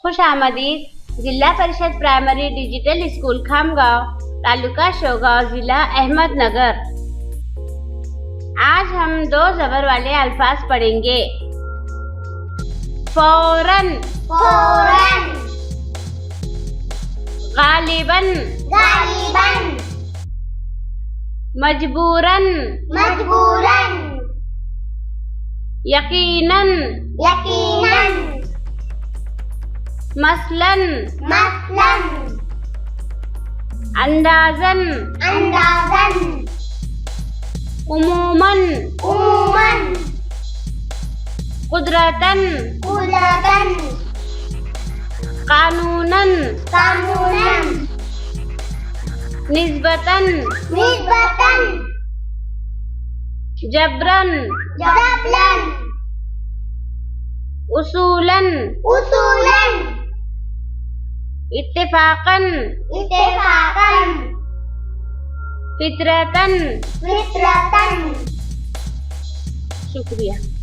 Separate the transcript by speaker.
Speaker 1: खुश आमदीद। Zilla Parishad primary digital school Khamgaon, taluka Shegaon, जिला अहमदनगर। आज हम दो ज़बर वाले अल्फाज पढ़ेंगे। फौरन,
Speaker 2: फौरन,
Speaker 1: गालिबन,
Speaker 2: गालिबन,
Speaker 1: मजबूरन,
Speaker 2: मजबूरन,
Speaker 1: यकीनन,
Speaker 2: यकीनन,
Speaker 1: मसलन,
Speaker 2: मसलन,
Speaker 1: अंदाजन,
Speaker 2: अंदाजन,
Speaker 1: उमूमन,
Speaker 2: उमूमन,
Speaker 1: कुदरतन,
Speaker 2: कुदरतन,
Speaker 1: कानूनन,
Speaker 2: कानूनन,
Speaker 1: निस्बतन,
Speaker 2: निस्बतन,
Speaker 1: जबरन,
Speaker 2: जबरन,
Speaker 1: उसूलन,
Speaker 2: उसूलन,
Speaker 1: इत्तिफाकन,
Speaker 2: इत्तेफाकन,
Speaker 1: फितरतन।
Speaker 2: फितरतन।
Speaker 1: शुक्रिया।